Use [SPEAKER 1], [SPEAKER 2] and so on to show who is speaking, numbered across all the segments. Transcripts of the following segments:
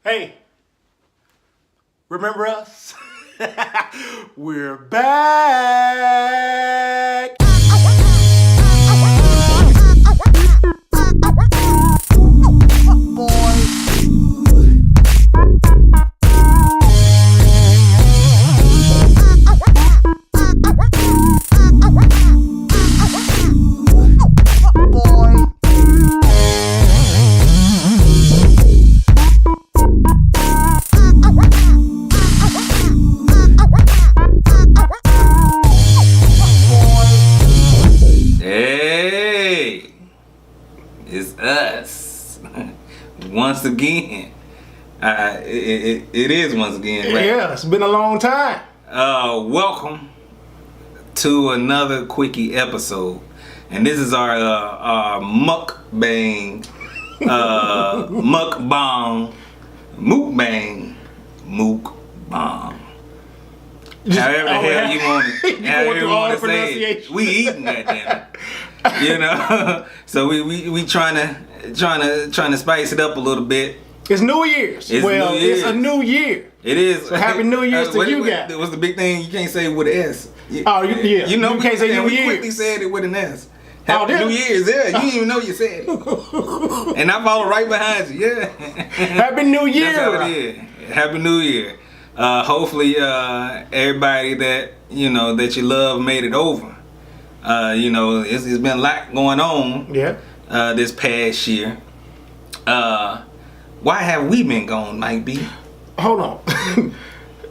[SPEAKER 1] Hey, remember us? We're back.
[SPEAKER 2] Once again, it is once again. Right?
[SPEAKER 1] Yeah, it's been a long time.
[SPEAKER 2] Welcome to another quickie episode, and this is our mukbang, mukbang. However the hell you want it, however you want to say it, we eating that damn. You know, so we trying to spice it up a little bit.
[SPEAKER 1] It's New Year's. It's a new year.
[SPEAKER 2] It is.
[SPEAKER 1] So happy New Year's to you guys.
[SPEAKER 2] What's the big thing you can't say with an S?
[SPEAKER 1] Yeah.
[SPEAKER 2] You know,
[SPEAKER 1] you can't say New Year's.
[SPEAKER 2] We quickly said it with an S. Happy New Year's, yeah. You didn't even know you said it. And I followed right behind you, yeah.
[SPEAKER 1] Happy New Year.
[SPEAKER 2] That's how it is. Happy New Year. Hopefully everybody that you love made it over. It's been a lot going on.
[SPEAKER 1] Yeah.
[SPEAKER 2] This past year. Why have we been gone, Mike B?
[SPEAKER 1] Hold on.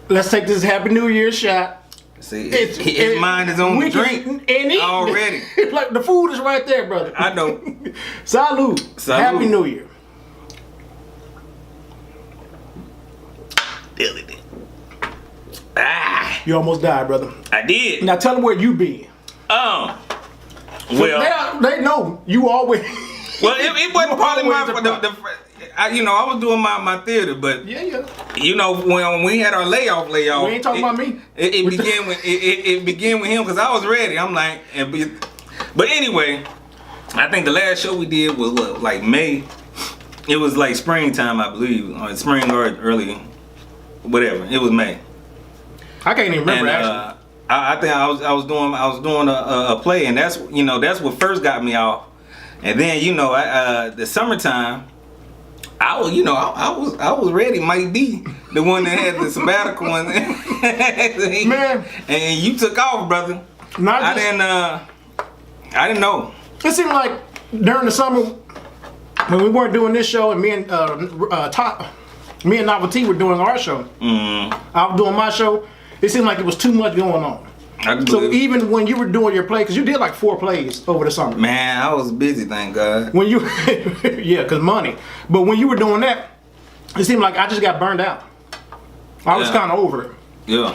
[SPEAKER 1] Let's take this Happy New Year shot.
[SPEAKER 2] See, his mind is on the drink
[SPEAKER 1] and eat
[SPEAKER 2] already.
[SPEAKER 1] Like the food is right there, brother.
[SPEAKER 2] I know.
[SPEAKER 1] Salud. Happy New Year. You almost died, brother.
[SPEAKER 2] I did.
[SPEAKER 1] Now tell them where you been.
[SPEAKER 2] Well,
[SPEAKER 1] they know you always.
[SPEAKER 2] Well, it wasn't probably I was doing my theater, but
[SPEAKER 1] yeah.
[SPEAKER 2] When we had our layoff,
[SPEAKER 1] we ain't talking about me.
[SPEAKER 2] It began with him because I was ready. I'm like, but anyway, I think the last show we did was like May. It was like springtime, I believe, or spring or early, whatever. It was May.
[SPEAKER 1] I can't even remember actually.
[SPEAKER 2] I think I was doing a play, and that's what first got me off. And then the summertime, I was ready. Might be the one that had the sabbatical one.
[SPEAKER 1] Man,
[SPEAKER 2] and you took off, brother. I didn't know.
[SPEAKER 1] It seemed like during the summer when we weren't doing this show, and me and Novelty were doing our show. I was doing my show. It seemed like it was too much going on. So even when you were doing your play, because you did like 4 plays over the summer.
[SPEAKER 2] Man, I was busy, thank God.
[SPEAKER 1] When you, yeah, because money. But when you were doing that, it seemed like I just got burned out. I was kind of over it.
[SPEAKER 2] Yeah.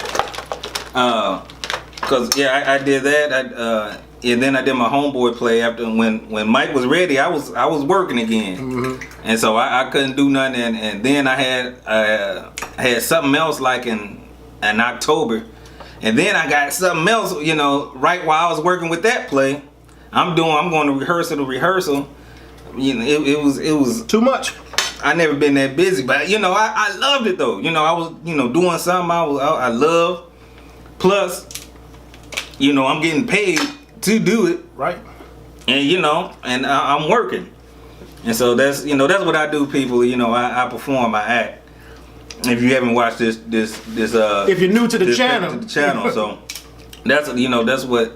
[SPEAKER 2] Because, I did that. And then I did my homeboy play after when Mike was ready. I was working again. Mm-hmm. And so I couldn't do nothing. And then I had something else like in October. And then I got something else, right while I was working with that play. I'm going to rehearsal to rehearsal. It was
[SPEAKER 1] too much.
[SPEAKER 2] I never been that busy, but I loved it though. I was doing something I love. Plus, I'm getting paid to do it.
[SPEAKER 1] Right.
[SPEAKER 2] And and I'm working. And so that's what I do, people. I perform, I act. If you haven't watched this
[SPEAKER 1] if you're new to the channel,
[SPEAKER 2] so that's what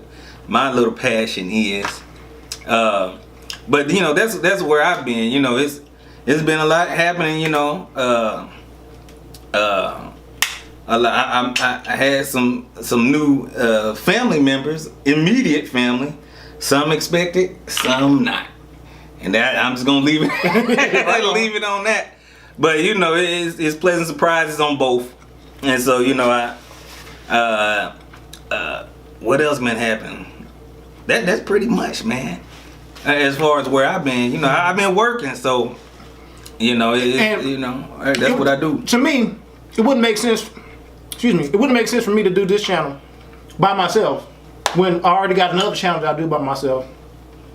[SPEAKER 2] my little passion is. But that's where I've been. It's been a lot happening. I had some new family members, immediate family. Some expected, some not, and that I'm just gonna leave it leave it on that. But it's pleasant surprises on both, and so what else been happening? That's pretty much, man. As far as where I've been, I've been working, so that's what I do.
[SPEAKER 1] To me, it wouldn't make sense. Excuse me, it wouldn't make sense for me to do this channel by myself when I already got another channel that I do by myself.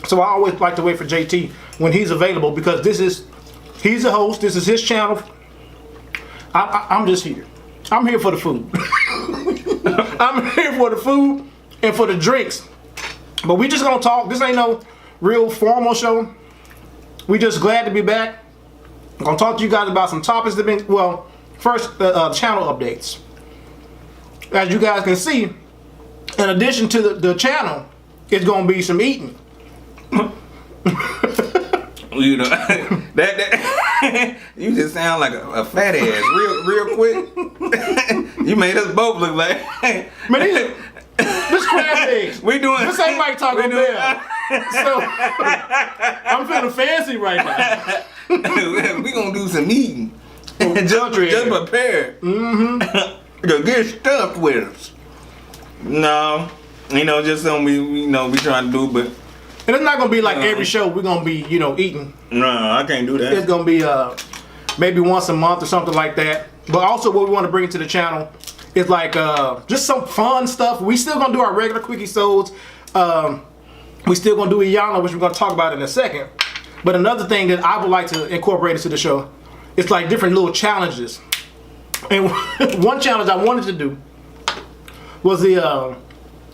[SPEAKER 1] So I always like to wait for JT when he's available, because he's a host, this is his channel, I'm just here. I'm here for the food. I'm here for the food and for the drinks. But we just gonna talk. This ain't no real formal show. We just glad to be back. I'm gonna talk to you guys about some topics that been, well, first channel updates. As you guys can see, in addition to the channel, it's gonna be some eating.
[SPEAKER 2] You know, that you just sound like a fat ass real quick. You made us both look like.
[SPEAKER 1] Man, this crab legs.
[SPEAKER 2] We doing.
[SPEAKER 1] This ain't like Taco Bell. So I'm feeling fancy right now.
[SPEAKER 2] We gonna do some eating. just prepare. To get stuffed with us. No, you know, just something we trying to do, but.
[SPEAKER 1] And it's not gonna be like every show we're gonna be, eating.
[SPEAKER 2] No, I can't do that.
[SPEAKER 1] It's gonna be maybe once a month or something like that. But also what we want to bring to the channel is like just some fun stuff. We still gonna do our regular quickie sods. We still gonna do Iyanla, which we're gonna talk about in a second. But another thing that I would like to incorporate into the show is like different little challenges. And one challenge I wanted to do was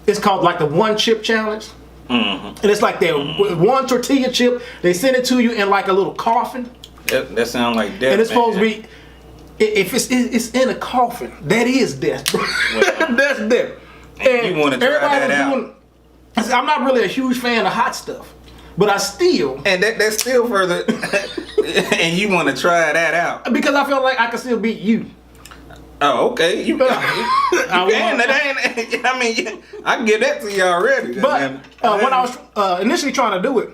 [SPEAKER 1] it's called like the one chip challenge. And it's like that one tortilla chip. They send it to you in like a little coffin.
[SPEAKER 2] That sounds like death.
[SPEAKER 1] And it's supposed to be, if it's in a coffin, that is death. That's death. And
[SPEAKER 2] you want to try that out?
[SPEAKER 1] I'm not really a huge fan of hot stuff, but I still.
[SPEAKER 2] And that's still further. And you want to try that out
[SPEAKER 1] because I feel like I can still beat you.
[SPEAKER 2] Oh, okay. You can. I mean, I can give that to you already.
[SPEAKER 1] But when I was initially trying to do it,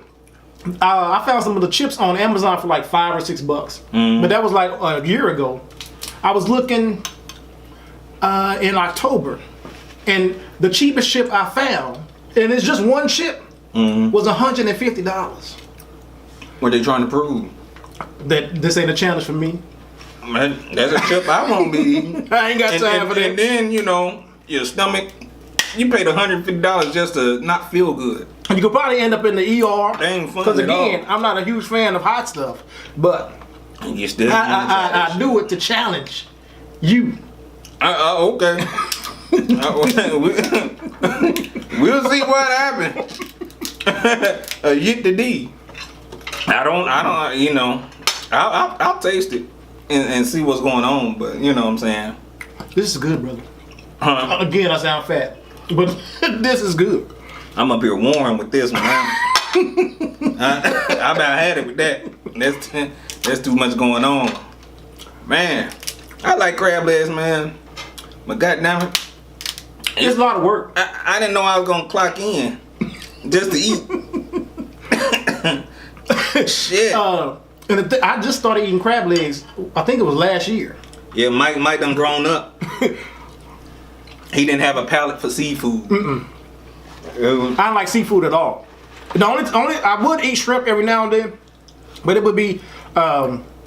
[SPEAKER 1] I found some of the chips on Amazon for like $5 or $6. But that was like a year ago. I was looking in October, and the cheapest chip I found, and it's just one chip, was $150.
[SPEAKER 2] What they trying to prove?
[SPEAKER 1] That this ain't a challenge for me.
[SPEAKER 2] Man, that's a chip I won't be eating.
[SPEAKER 1] I ain't got time for that.
[SPEAKER 2] And then, your stomach, you paid $150 just to not feel good.
[SPEAKER 1] You could probably end up in the ER.
[SPEAKER 2] That ain't fun.
[SPEAKER 1] Because again, I'm not a huge fan of hot stuff. But
[SPEAKER 2] you still
[SPEAKER 1] I do it to challenge you.
[SPEAKER 2] Okay. We'll see what happens. Yet the D. I'll taste it. And see what's going on, but you know what I'm saying.
[SPEAKER 1] This is good, brother. Again, I sound fat, but this is good.
[SPEAKER 2] I'm up here warm with this one. I about had it with that. That's too much going on, man. I like crab legs, man, but goddamn it,
[SPEAKER 1] it's a lot of work.
[SPEAKER 2] I didn't know I was gonna clock in just to eat. Shit.
[SPEAKER 1] And I just started eating crab legs, I think it was last year.
[SPEAKER 2] Yeah, Mike done grown up. He didn't have a palate for seafood.
[SPEAKER 1] I don't like seafood at all. The only I would eat shrimp every now and then, but it would be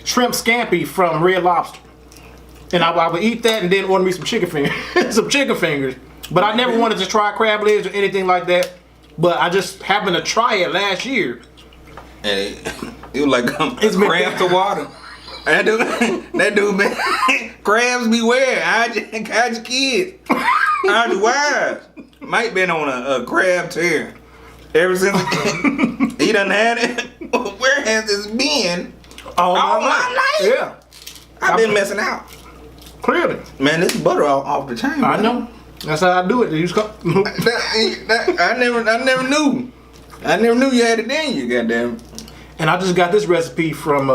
[SPEAKER 1] shrimp scampi from Red Lobster. And I would eat that and then order me some chicken fingers. But I never wanted to try crab legs or anything like that. But I just happened to try it last year.
[SPEAKER 2] And it was like crab to water. That dude, man, crabs beware. Hide your kids. Hide your wives. Mike been on a crab tear ever since he done had it. Where has this been all my life?
[SPEAKER 1] Yeah,
[SPEAKER 2] I've been messing out.
[SPEAKER 1] Clearly,
[SPEAKER 2] man, this butter off the chain.
[SPEAKER 1] I know. That's how I do it.
[SPEAKER 2] I never knew. I never knew you had it in you, goddamn.
[SPEAKER 1] And I just got this recipe from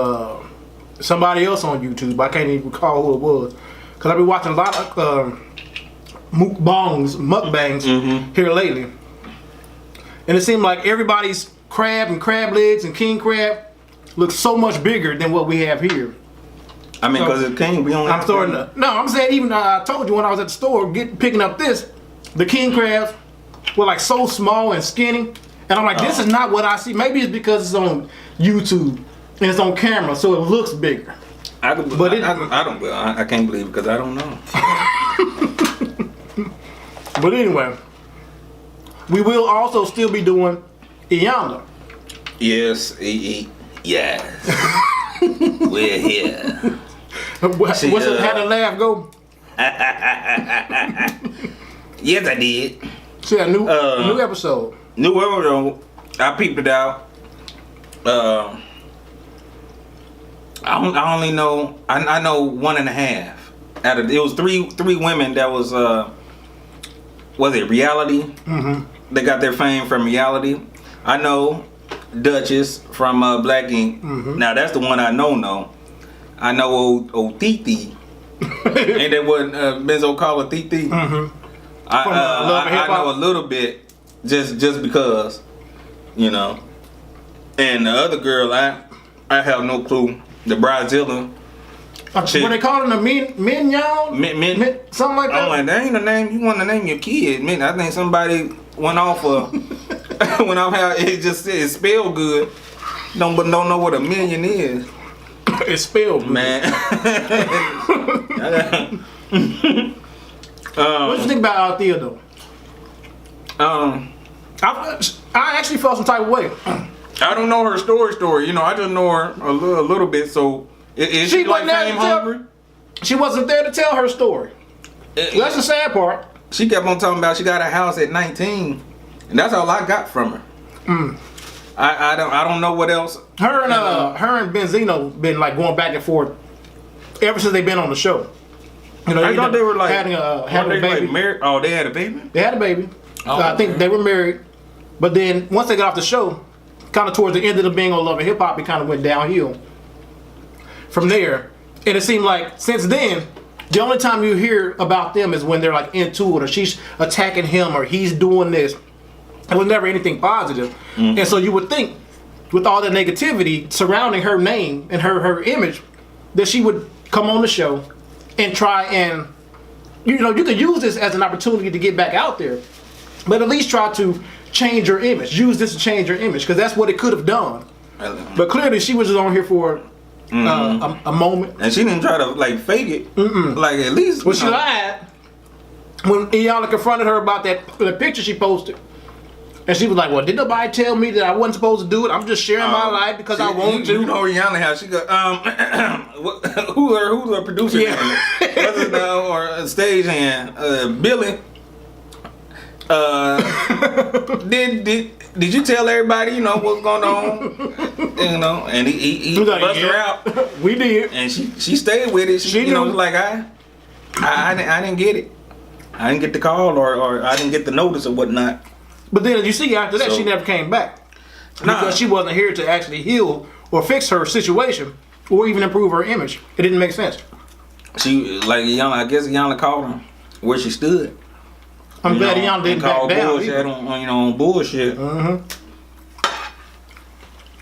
[SPEAKER 1] somebody else on YouTube. I can't even recall who it was. Because I've been watching a lot of mukbangs here lately. And it seemed like everybody's crab and crab legs and king crab looks so much bigger than what we have here.
[SPEAKER 2] I mean, because it's king, we only
[SPEAKER 1] I'm starting to. No, I'm saying even I told you when I was at the store picking up this, the king crabs were like so small and skinny. And I'm like, this is not what I see. Maybe it's because it's on YouTube and it's on camera, so it looks bigger.
[SPEAKER 2] I can't believe it because I don't know.
[SPEAKER 1] But anyway, we will also still be doing Iyanla.
[SPEAKER 2] Yes, yes. We're here.
[SPEAKER 1] What's
[SPEAKER 2] She,
[SPEAKER 1] it? How the laugh go?
[SPEAKER 2] Yes, I did.
[SPEAKER 1] See a new episode.
[SPEAKER 2] New episode. I peeped it out. I only know. I know 1.5. Out of it was three women that was it reality? Mm-hmm. They got their fame from reality. I know Duchess from Black Ink. Mm-hmm. Now that's the one I know. No, I know old Titi. Ain't that what Benzo call her Titi? Mm-hmm. I know a little bit, just because, you know. And the other girl, I have no clue. The Brazilian.
[SPEAKER 1] What they calling her? Mignon? Something like that?
[SPEAKER 2] I'm like, that ain't a name you want to name your kid. I think somebody went off how it just said it's spelled good. But don't know what a million is.
[SPEAKER 1] It's spelled good.
[SPEAKER 2] Man.
[SPEAKER 1] What you think about Althea though? I actually felt some type of way.
[SPEAKER 2] I don't know her story. You know, I just know her a little bit. So is she like fame hungry?
[SPEAKER 1] She wasn't there to tell her story. That's the sad part.
[SPEAKER 2] She kept on talking about she got a house at 19, and that's all I got from her. Mm. I don't know what else.
[SPEAKER 1] Her and Benzino been like going back and forth ever since they've been on the show. You know,
[SPEAKER 2] I thought they were like
[SPEAKER 1] having a baby.
[SPEAKER 2] Like married? Oh, they had a baby.
[SPEAKER 1] They had a baby.
[SPEAKER 2] Oh,
[SPEAKER 1] I think they were married, but then once they got off the show, kind of towards the end of the being on Love and Hip Hop, it kind of went downhill from there. And it seemed like since then, the only time you hear about them is when they're like into it, or she's attacking him, or he's doing this. It was never anything positive. Mm-hmm. And so you would think, with all the negativity surrounding her name and her image, that she would come on the show and try and, you know, you could use this as an opportunity to get back out there, but at least try to change your image. Use this to change your image, because that's what it could have done. But clearly, she was just on here for a moment,
[SPEAKER 2] and she didn't try to like fake it. Like at least,
[SPEAKER 1] well, she lied when Iyanla confronted her about the picture she posted. And she was like, well, did nobody tell me that I wasn't supposed to do it? I'm just sharing my life because I want to.
[SPEAKER 2] You know Iyanla how she go, who's her producer? Yeah. What's his name? Or a stagehand? Billy. Did you tell everybody, you know, what's going on? You know, and he
[SPEAKER 1] like,
[SPEAKER 2] bust her out.
[SPEAKER 1] We did.
[SPEAKER 2] And she stayed with it. She you know, like I didn't get it. I didn't get the call or I didn't get the notice or whatnot.
[SPEAKER 1] But then you see after that, she never came back. Because she wasn't here to actually heal or fix her situation or even improve her image. It didn't make sense.
[SPEAKER 2] She, like Iyanla, I guess Iyanla called her where she stood.
[SPEAKER 1] I'm glad Iyanla didn't back down.
[SPEAKER 2] Bullshit on bullshit. Mm-hmm.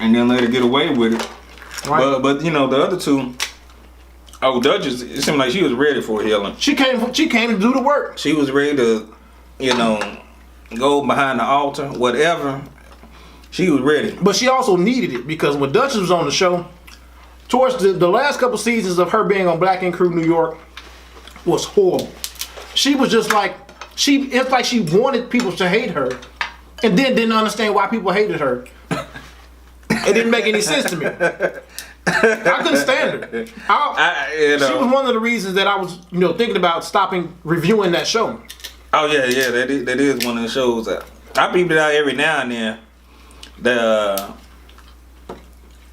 [SPEAKER 2] And then let her get away with it. Right. But you know, the other two, Duchess, it seemed like she was ready for healing.
[SPEAKER 1] She came to do the work.
[SPEAKER 2] She was ready to, you know, go behind the altar, whatever. She was ready.
[SPEAKER 1] But she also needed it, because when Duchess was on the show, towards the last couple seasons of her being on Black Ink Crew New York was horrible. She was just like, it's like she wanted people to hate her and then didn't understand why people hated her. It didn't make any sense to me. I couldn't stand her. She was one of the reasons that I was, you know, thinking about stopping reviewing that show.
[SPEAKER 2] Oh yeah, that is one of the shows that I peep it out every now and then. The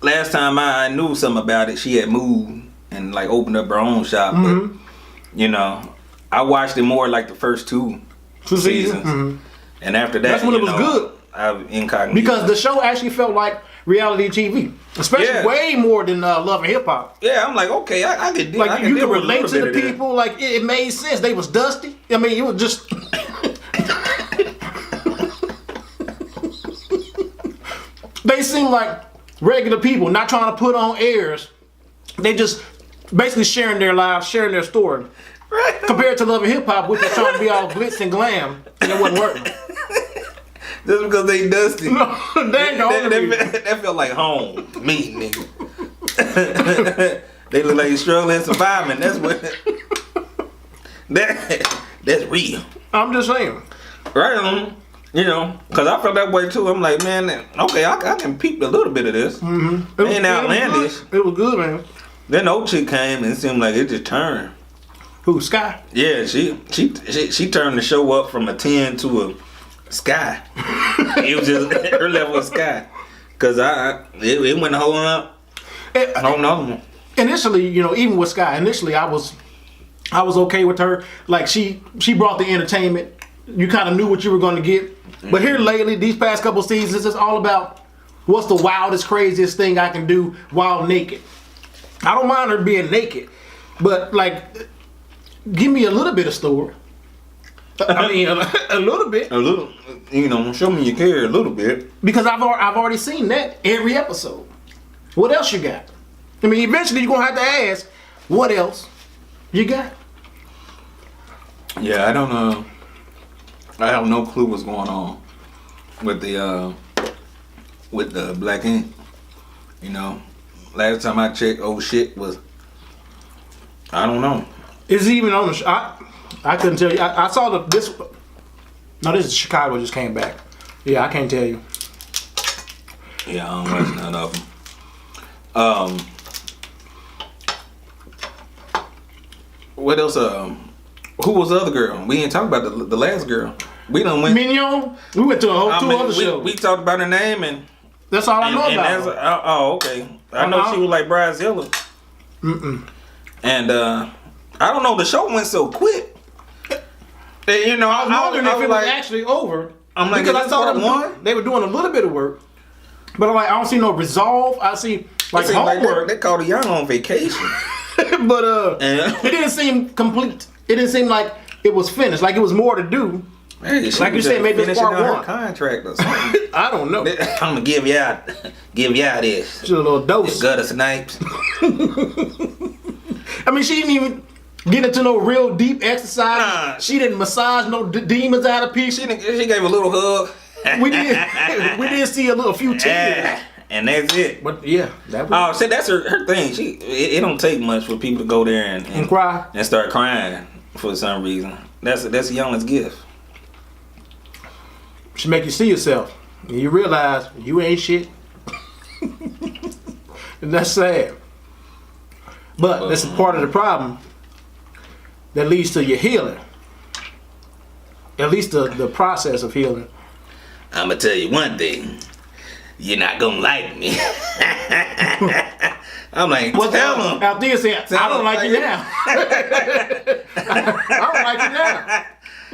[SPEAKER 2] last time I knew something about it, she had moved and like opened up her own shop. Mm-hmm. But you know, I watched it more like the first two seasons, mm-hmm. And after that,
[SPEAKER 1] that's when it was good.
[SPEAKER 2] I'm incognito
[SPEAKER 1] because the show actually felt like reality TV, especially way more than Love and Hip Hop.
[SPEAKER 2] Yeah, I'm like, okay, I could
[SPEAKER 1] like you could relate to the people. Like it made sense. They was dusty. I mean, it was just. They seem like regular people, not trying to put on airs. They just basically sharing their lives, sharing their story. Right. Compared to Love and Hip Hop, which is trying to be all glitz and glam, and it wasn't working.
[SPEAKER 2] Just because they dusty.
[SPEAKER 1] No,
[SPEAKER 2] that felt like home. Me, nigga. They look like you're struggling and surviving. That's what. That's real.
[SPEAKER 1] I'm just saying.
[SPEAKER 2] Right. You know, because I felt that way too. I'm like, man, okay, I can peep a little bit of this. Mm-hmm. It ain't outlandish.
[SPEAKER 1] It was good, man.
[SPEAKER 2] Then the old chick came and it seemed like it just turned.
[SPEAKER 1] Who, Sky?
[SPEAKER 2] Yeah, she turned the show up from a 10 to a Sky. It was just her level of Sky. Cause it went holding up. I don't know.
[SPEAKER 1] Initially, you know, even with Sky, initially I was okay with her. Like she brought the entertainment. You kind of knew what you were going to get. But here lately, these past couple seasons, it's all about what's the wildest, craziest thing I can do while naked. I don't mind her being naked, but like, give me a little bit of story. I mean, a little bit.
[SPEAKER 2] A little, you know, show me you care a little bit.
[SPEAKER 1] Because I've already seen that every episode. What else you got? I mean, eventually you're gonna have to ask, what else you got?
[SPEAKER 2] Yeah, I don't know. I have no clue what's going on with the black ink. You know, last time I checked, oh shit was. I don't know.
[SPEAKER 1] Is he even on the show? I couldn't tell you. I saw this. No, this is Chicago. Just came back. Yeah, I can't tell you.
[SPEAKER 2] Yeah, I don't watch none of them. What else? Who was the other girl? We didn't talk about the last girl. We done went.
[SPEAKER 1] Mignon. We went to a whole two other shows.
[SPEAKER 2] We talked about her name and.
[SPEAKER 1] That's all I know about.
[SPEAKER 2] Oh, okay. I know she was like Brazilla. And I don't know. The show went so quick. And, you know,
[SPEAKER 1] I was wondering if it was actually over.
[SPEAKER 2] I'm like,
[SPEAKER 1] because I saw they were doing a little bit of work, but I'm like, I don't see no resolve. I see like homework.
[SPEAKER 2] They called Iyanla on vacation.
[SPEAKER 1] But it didn't seem complete. It didn't seem like it was finished. Like it was more to do.
[SPEAKER 2] Hey,
[SPEAKER 1] like you said, maybe it's part one.
[SPEAKER 2] Contract or something.
[SPEAKER 1] I don't know.
[SPEAKER 2] I'm gonna give y'all this.
[SPEAKER 1] Just a little dose.
[SPEAKER 2] Gutter snipes.
[SPEAKER 1] I mean, she didn't even get into no real deep exercise.
[SPEAKER 2] Nah.
[SPEAKER 1] She didn't massage no demons out of people.
[SPEAKER 2] She gave a little hug.
[SPEAKER 1] We did see a few tears.
[SPEAKER 2] And that's it.
[SPEAKER 1] But yeah, that was.
[SPEAKER 2] Oh, see, that's her thing. It don't take much for people to go there and
[SPEAKER 1] cry
[SPEAKER 2] and start crying for some reason. That's Iyanla's gift.
[SPEAKER 1] She make you see yourself, and you realize you ain't shit, and that's sad. But that's a part of the problem that leads to your healing. At least the process of healing.
[SPEAKER 2] I'm gonna tell you one thing. You're not gonna like me. I'm like, well, tell him.
[SPEAKER 1] Althea said, I don't like you now. I don't like you now.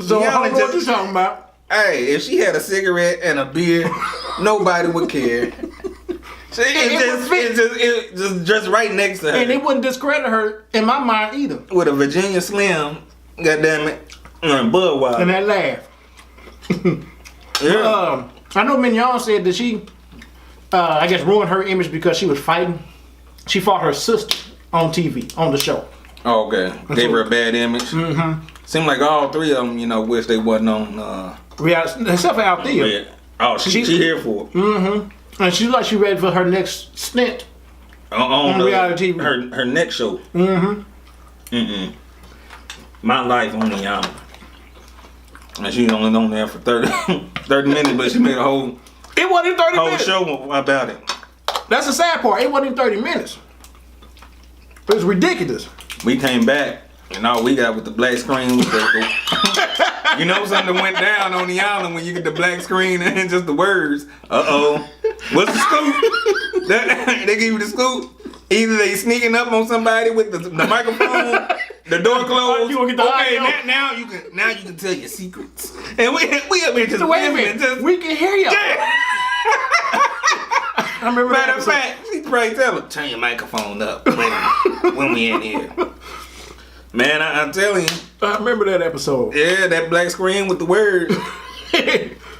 [SPEAKER 1] So what you talking about?
[SPEAKER 2] Hey, if she had a cigarette and a beer, nobody would care. It's just right next to her.
[SPEAKER 1] And it wouldn't discredit her in my mind either.
[SPEAKER 2] With a Virginia Slim, goddammit, and Budweiser.
[SPEAKER 1] And that laugh.
[SPEAKER 2] Yeah.
[SPEAKER 1] I know Mignon said that she, I guess, ruined her image because she was fighting. She fought her sister on TV, on the show.
[SPEAKER 2] Oh, okay. Gave her a bad image. Mm-hmm. Seemed like all three of them, you know, wish they wasn't on.
[SPEAKER 1] Except for Althea.
[SPEAKER 2] Oh, she's here for it.
[SPEAKER 1] Mm-hmm. And she's like she ready for her next stint on reality TV.
[SPEAKER 2] Her next show. Mm-hmm. My Life on Iyanla. And she only on there for 30 minutes, but she made a whole.
[SPEAKER 1] It wasn't 30 minutes.
[SPEAKER 2] Show about it.
[SPEAKER 1] That's the sad part. It wasn't 30 minutes. It was ridiculous.
[SPEAKER 2] We came back, and all we got with the black screen was the you know something went down on the island when you get the black screen and just the words. What's the scoop? They give you the scoop. Either they sneaking up on somebody with the microphone, the door closed.
[SPEAKER 1] You gonna get the audio.
[SPEAKER 2] now you can tell your secrets. And we up here just
[SPEAKER 1] wait a minute, we can hear you.
[SPEAKER 2] Yeah.
[SPEAKER 1] I remember
[SPEAKER 2] Matter of fact, she probably tell her, turn your microphone up when we in here. Man, I'm telling you.
[SPEAKER 1] I remember that episode.
[SPEAKER 2] Yeah, that black screen with the words.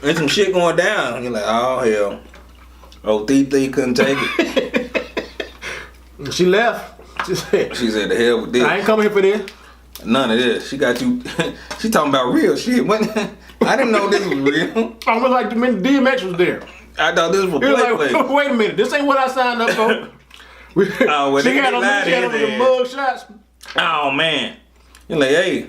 [SPEAKER 2] And some shit going down. You're like, oh hell. Oh, Thee couldn't take it.
[SPEAKER 1] She left. She
[SPEAKER 2] said, the hell with this.
[SPEAKER 1] I ain't coming here for this.
[SPEAKER 2] None of this. She got you. She talking about real shit. I didn't know this was real.
[SPEAKER 1] Almost like the minute DMX was there.
[SPEAKER 2] I thought this was for play.
[SPEAKER 1] Like, wait a minute, this ain't what I signed up for. She had on the mug shots.
[SPEAKER 2] Oh man. You're like, hey.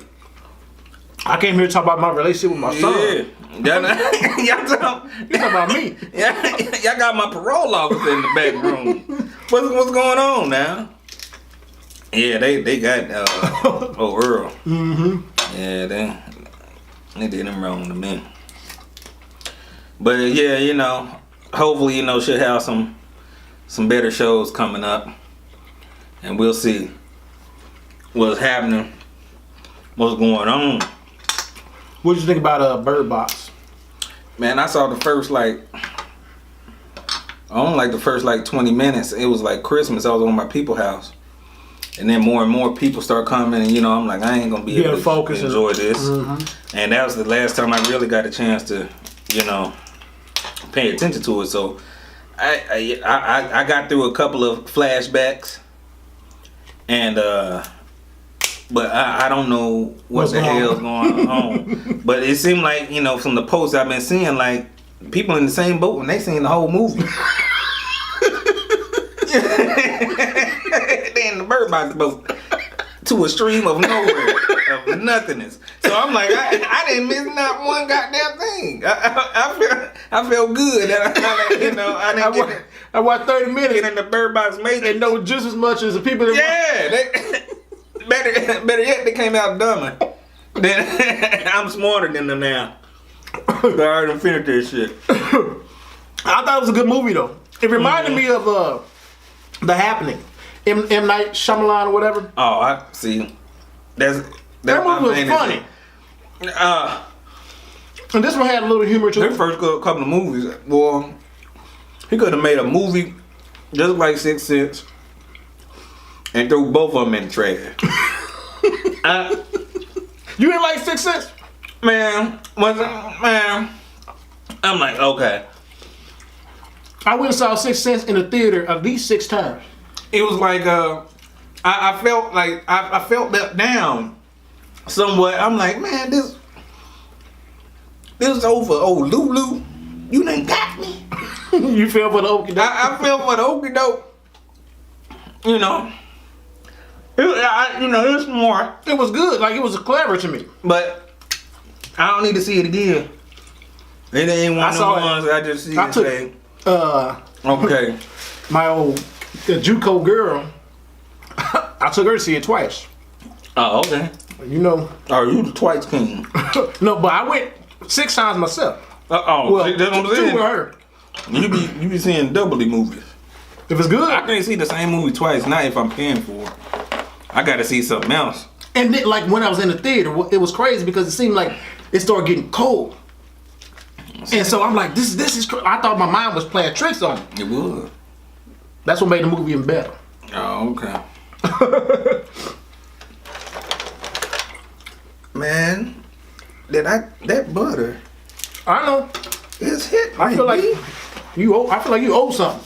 [SPEAKER 1] I came here to talk about my relationship with my son.
[SPEAKER 2] Y'all
[SPEAKER 1] talking about me.
[SPEAKER 2] Y'all got my parole officer in the back room. What's going on now? Yeah, they got Earl. Mm-hmm. Yeah, they did him wrong to me. But yeah, you know, hopefully, you know, she'll have some better shows coming up, and we'll see what's happening, what's going on.
[SPEAKER 1] What did you think about Birdbox?
[SPEAKER 2] Man, I saw the first like 20 minutes. It was like Christmas. I was on my people's house. And then more and more people start coming, and you know, I'm like, I ain't gonna be able to
[SPEAKER 1] focus
[SPEAKER 2] enjoy this.
[SPEAKER 1] Mm-hmm.
[SPEAKER 2] And that was the last time I really got a chance to, you know, pay attention to it. So I got through a couple of flashbacks, and but I don't know what the hell's going on. But it seemed like, you know, from the posts I've been seeing, like people in the same boat when they seen the whole movie. They in the Birdbox boat to a stream of nowhere, of nothingness. So I'm like, I didn't miss not one goddamn thing. I felt good that you know,
[SPEAKER 1] I watched 30 minutes
[SPEAKER 2] in the Birdbox major
[SPEAKER 1] and know just as much as the people that
[SPEAKER 2] better yet, they came out dumber. Then I'm smarter than them now. I already finished this shit.
[SPEAKER 1] I thought it was a good movie though. It reminded me of The Happening. M. Night Shyamalan or whatever.
[SPEAKER 2] Oh, I see. That
[SPEAKER 1] movie was funny. And this one had a little humor to it.
[SPEAKER 2] His first couple of movies, boy, he could have made a movie just like 6 Sense and threw both of them in the trash.
[SPEAKER 1] You didn't like 6 Sense?
[SPEAKER 2] Man, I'm like, okay.
[SPEAKER 1] I went and saw 6 Sense in the theater at least 6 times.
[SPEAKER 2] It was like I felt like I felt that down somewhat. I'm like, man, this is over. Oh, Lulu, you done got me.
[SPEAKER 1] You fell for the okie doke?
[SPEAKER 2] I fell for the okie doke. You know, it's more.
[SPEAKER 1] It was good. Like, it was clever to me.
[SPEAKER 2] But I don't need to see it again. It ain't one of the ones I just see and say, okay.
[SPEAKER 1] My old JUCO girl, I took her to see it twice.
[SPEAKER 2] Oh, okay.
[SPEAKER 1] You know.
[SPEAKER 2] Oh, you the twice king.
[SPEAKER 1] No, but I went 6 times myself.
[SPEAKER 2] Well, that's what I'm saying.
[SPEAKER 1] 2 with her.
[SPEAKER 2] You be seeing doubly movies.
[SPEAKER 1] If it's good.
[SPEAKER 2] I can't see the same movie twice, not if I'm paying for it. I gotta see something else.
[SPEAKER 1] And then, like, when I was in the theater, it was crazy because it seemed like it started getting cold. And so I'm like, this is I thought my mind was playing tricks on me.
[SPEAKER 2] It would.
[SPEAKER 1] That's what made the movie even better.
[SPEAKER 2] Oh, okay. Man, that butter
[SPEAKER 1] I know.
[SPEAKER 2] is hit.
[SPEAKER 1] I feel like you owe something.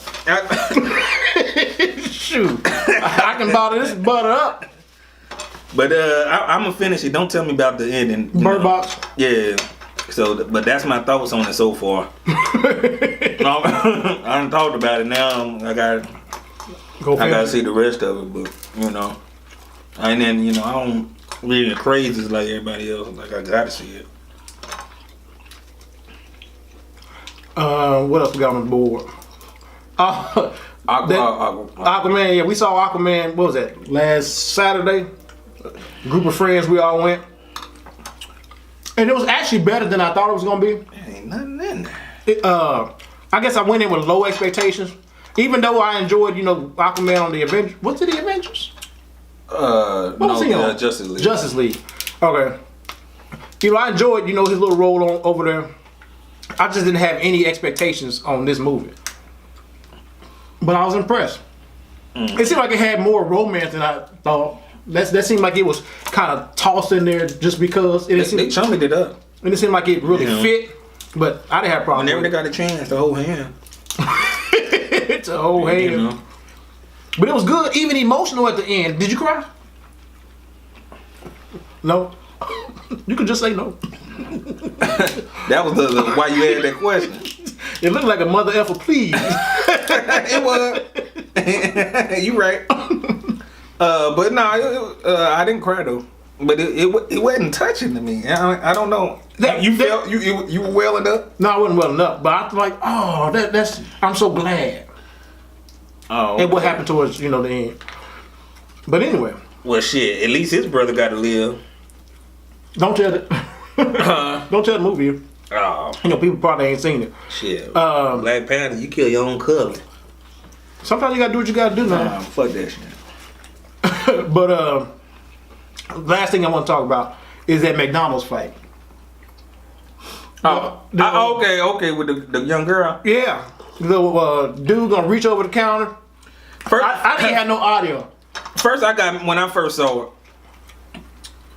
[SPEAKER 1] Shoot. I can bottle this butter up.
[SPEAKER 2] But I'm gonna finish it. Don't tell me about the ending.
[SPEAKER 1] Birdbox.
[SPEAKER 2] Yeah. So, but that's my thoughts on it so far. I done talked about it now. I gotta see the rest of it, but you know, and then I don't read the crazies like everybody else. Like I gotta see it.
[SPEAKER 1] What else we got on the board? Aquaman. Yeah, we saw Aquaman. What was that? Last Saturday. Group of friends, we all went. And it was actually better than I thought it was gonna be.
[SPEAKER 2] There ain't nothing in there.
[SPEAKER 1] I guess I went in with low expectations. Even though I enjoyed, Aquaman on the Avengers. What's it, the Avengers?
[SPEAKER 2] What was he on? Justice League.
[SPEAKER 1] Justice League. Okay. I enjoyed, his little role over there. I just didn't have any expectations on this movie. But I was impressed. It seemed like it had more romance than I thought. That seemed like it was kind of tossed in there just because.
[SPEAKER 2] They chummied it up.
[SPEAKER 1] And it seemed like it really fit. But I didn't have a problem.
[SPEAKER 2] Whenever they got a chance to hold hand.
[SPEAKER 1] It's a whole hand. But it was good, even emotional at the end. Did you cry? No. You could just say no.
[SPEAKER 2] That was the why you had that question.
[SPEAKER 1] It looked like a mother effer, please.
[SPEAKER 2] It was. You right. But no, I didn't cry though. But it wasn't touching to me. I don't know. You were welling up?
[SPEAKER 1] No, I wasn't welling up. But I was like, oh, that's. I'm so glad.
[SPEAKER 2] Oh.
[SPEAKER 1] And what happened towards the end. But anyway,
[SPEAKER 2] Well, shit. At least his brother got to live.
[SPEAKER 1] don't tell it. Don't tell the movie.
[SPEAKER 2] Oh,
[SPEAKER 1] You know, people probably ain't seen it.
[SPEAKER 2] shit. Black Panther, you kill your own cousin.
[SPEAKER 1] Sometimes you gotta do what you gotta do, man.
[SPEAKER 2] Fuck that shit.
[SPEAKER 1] But last thing I want to talk about is that McDonald's fight.
[SPEAKER 2] Okay, with the young girl.
[SPEAKER 1] Yeah, the dude gonna reach over the counter.
[SPEAKER 2] First,
[SPEAKER 1] I didn't have no audio.
[SPEAKER 2] First, when I first saw it.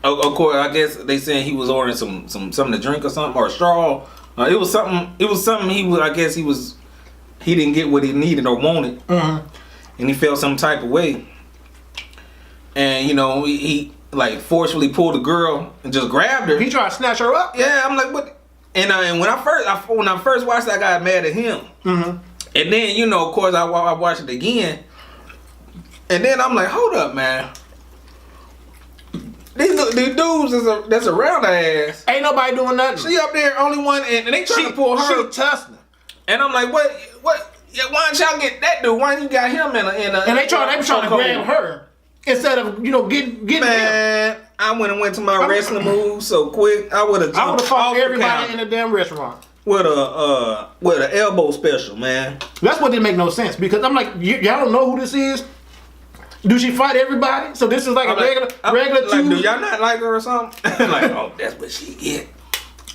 [SPEAKER 2] Of course, I guess they saying he was ordering something to drink or something, or a straw. It was something. I guess he didn't get what he needed or wanted, and he felt some type of way. And you know, he like forcefully pulled the girl and just grabbed her.
[SPEAKER 1] He tried to snatch her up.
[SPEAKER 2] Yeah, I'm like, what? And when I first watched it, I got mad at him. And then, you know, of course, I watched it again. And then I'm like, hold up, man. These dudes that's around her ass.
[SPEAKER 1] Ain't nobody doing nothing.
[SPEAKER 2] She up there, only one, and they trying to pull her.
[SPEAKER 1] She tussling.
[SPEAKER 2] And I'm like, what? Yeah, why don't y'all get that dude? Why don't you got him in a
[SPEAKER 1] And they trying to grab her instead of, you know, getting
[SPEAKER 2] man, him. I went to my wrestling moves so quick. I would have
[SPEAKER 1] fought everybody in the damn restaurant
[SPEAKER 2] with an elbow special, man.
[SPEAKER 1] That's what didn't make no sense, because I'm like, y'all don't know who this is. Do she fight everybody? So this is like a regular
[SPEAKER 2] like,
[SPEAKER 1] Tuesday?
[SPEAKER 2] do y'all not like her or something? Like, oh, that's what she get.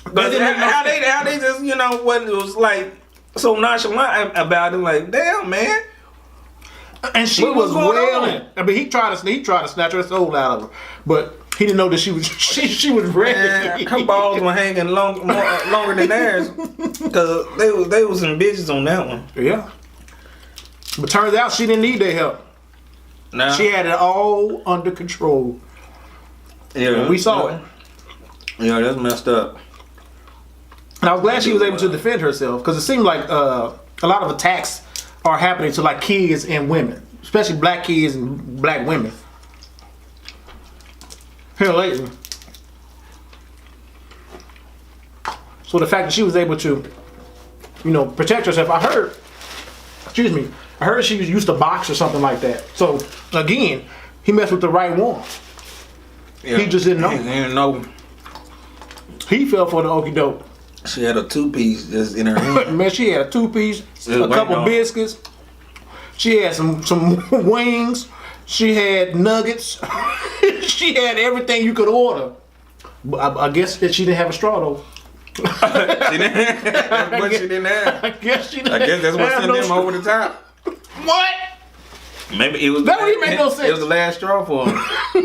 [SPEAKER 2] But how they just, you know, what it was like so nonchalant about it, like, damn, man.
[SPEAKER 1] And she was wailing. I mean, he tried to snatch her soul out of her, but he didn't know that she was ready.
[SPEAKER 2] Man, her balls were hanging longer than theirs, because they was some bitches on that one.
[SPEAKER 1] Yeah. But turns out she didn't need their help.
[SPEAKER 2] Nah.
[SPEAKER 1] She had it all under control.
[SPEAKER 2] Yeah,
[SPEAKER 1] and we saw it.
[SPEAKER 2] Yeah, that's messed up.
[SPEAKER 1] And I was glad she was able to defend herself, because it seemed like a lot of attacks are happening to like kids and women, especially black kids and black women. Here lately. So the fact that she was able to, you know, protect herself, I heard she used to box or something like that. So again, he messed with the right one. Yeah, he just didn't know.
[SPEAKER 2] He didn't know.
[SPEAKER 1] He fell for the okie doke.
[SPEAKER 2] She had a 2-piece just in her hand.
[SPEAKER 1] Man, she had a 2-piece, a couple biscuits. She had some wings. She had nuggets. She had everything you could order. But I guess that she didn't have a straw though.
[SPEAKER 2] She didn't. That's what she didn't have.
[SPEAKER 1] I guess she didn't.
[SPEAKER 2] I guess that's what sent them over the top.
[SPEAKER 1] What?
[SPEAKER 2] Maybe it was.
[SPEAKER 1] That don't even make no sense.
[SPEAKER 2] It was the last straw for him.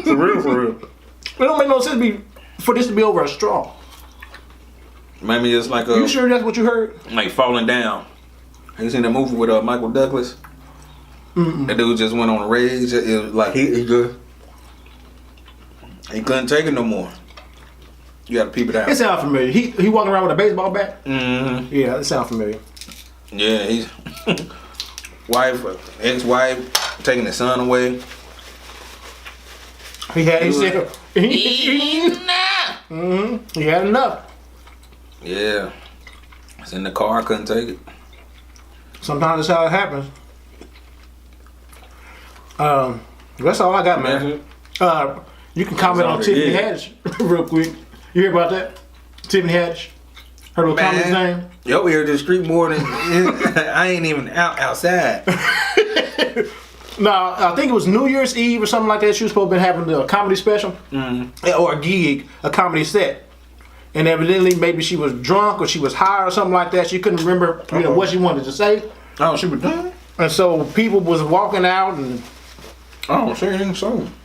[SPEAKER 2] For real.
[SPEAKER 1] It don't make no sense for this to be over a straw.
[SPEAKER 2] Maybe it's like
[SPEAKER 1] You sure that's what you heard?
[SPEAKER 2] Like falling down. Have you seen that movie with Michael Douglas? That dude just went on a rage. It was like he couldn't take it no more. You gotta peep it out.
[SPEAKER 1] It sounds familiar. He walking around with a baseball bat?
[SPEAKER 2] Mm-hmm.
[SPEAKER 1] Yeah, it sounds familiar.
[SPEAKER 2] Yeah, he's ex-wife taking his son away.
[SPEAKER 1] He had enough.
[SPEAKER 2] Yeah. It's in the car, couldn't take it.
[SPEAKER 1] Sometimes that's how it happens. That's all I got, man. You can comment on Tiffany Haddish real quick. You hear about that? Tiffany Haddish? Heard what Tommy's name?
[SPEAKER 2] Yo, we heard the street more than I ain't even outside.
[SPEAKER 1] No, I think it was New Year's Eve or something like that. She was supposed to be having a comedy special or a gig, a comedy set. And evidently, maybe she was drunk or she was high or something like that. She couldn't remember, what she wanted to say.
[SPEAKER 2] Oh, she was done.
[SPEAKER 1] And so people was walking out, and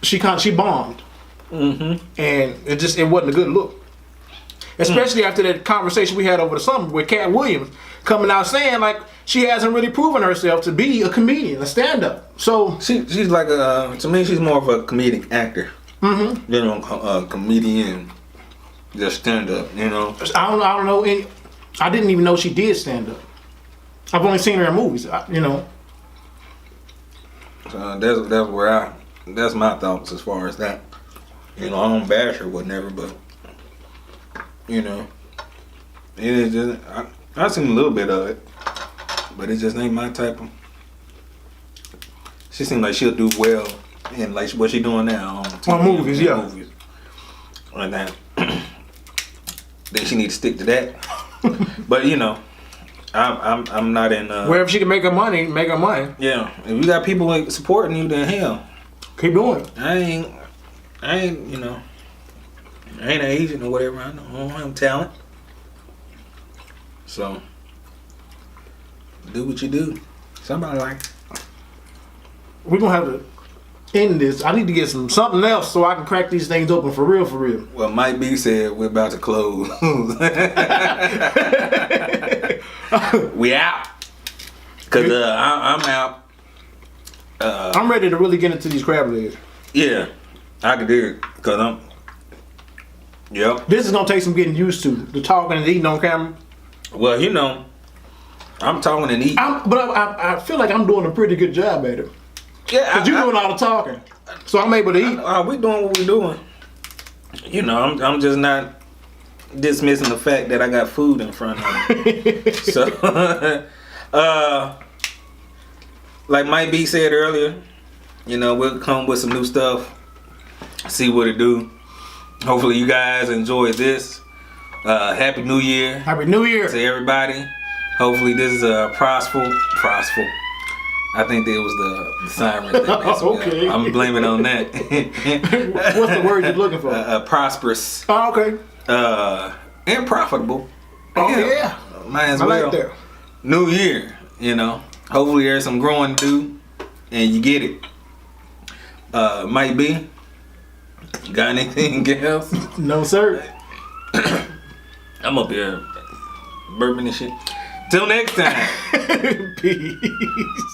[SPEAKER 1] she bombed. And it wasn't a good look. Especially after that conversation we had over the summer with Cat Williams coming out saying like she hasn't really proven herself to be a comedian, a stand-up. So
[SPEAKER 2] she's like to me she's more of a comedic actor than a comedian, just stand-up. You know.
[SPEAKER 1] I don't know any. I didn't even know she did stand-up. I've only seen her in movies.
[SPEAKER 2] That's my thoughts as far as that. You know, I don't bash her whatever, but you know, it is just I've seen a little bit of it, but it just ain't my type of. She seems like she'll do well and like what she doing now on TV,
[SPEAKER 1] On movies, yeah.
[SPEAKER 2] Movies. And then she need to stick to that. But you know, I'm not in.
[SPEAKER 1] Wherever she can make her money, make her money.
[SPEAKER 2] Yeah, if you got people like supporting you, then hell,
[SPEAKER 1] Keep doing it.
[SPEAKER 2] I ain't, you know, I ain't an agent or whatever. I don't have talent. So, do what you do. Somebody like it.
[SPEAKER 1] We're gonna have to end this. I need to get something else so I can crack these things open for real, for real.
[SPEAKER 2] Well, Mike B said we're about to close. We out. Cause I'm out.
[SPEAKER 1] I'm ready to really get into these crab legs.
[SPEAKER 2] Yeah, I can do it. Cause I'm. Yep.
[SPEAKER 1] This is gonna take some getting used to. The talking and eating on camera.
[SPEAKER 2] Well, you know, I'm talking and eating.
[SPEAKER 1] I feel like I'm doing a pretty good job at it.
[SPEAKER 2] Yeah,
[SPEAKER 1] Cause you're doing all the talking, so I'm able to eat.
[SPEAKER 2] We doing what we doing. You know, I'm just not dismissing the fact that I got food in front of me. So, like Mike B said earlier, you know, we'll come with some new stuff, see what it do. Hopefully you guys enjoyed this. Happy New Year.
[SPEAKER 1] Happy New Year
[SPEAKER 2] to everybody. Hopefully this is a prosperous. I think it was the siren thing.
[SPEAKER 1] Okay.
[SPEAKER 2] I'm blaming on that.
[SPEAKER 1] What's the word you're looking for?
[SPEAKER 2] Prosperous.
[SPEAKER 1] Oh, okay.
[SPEAKER 2] And profitable.
[SPEAKER 1] Oh yeah.
[SPEAKER 2] Might as
[SPEAKER 1] I
[SPEAKER 2] well.
[SPEAKER 1] like that.
[SPEAKER 2] New year, you know. Hopefully there's some growing to do and you get it. Might be. Got anything else?
[SPEAKER 1] No, sir.
[SPEAKER 2] I'm up here bourbon and shit. Till next time.
[SPEAKER 1] Peace.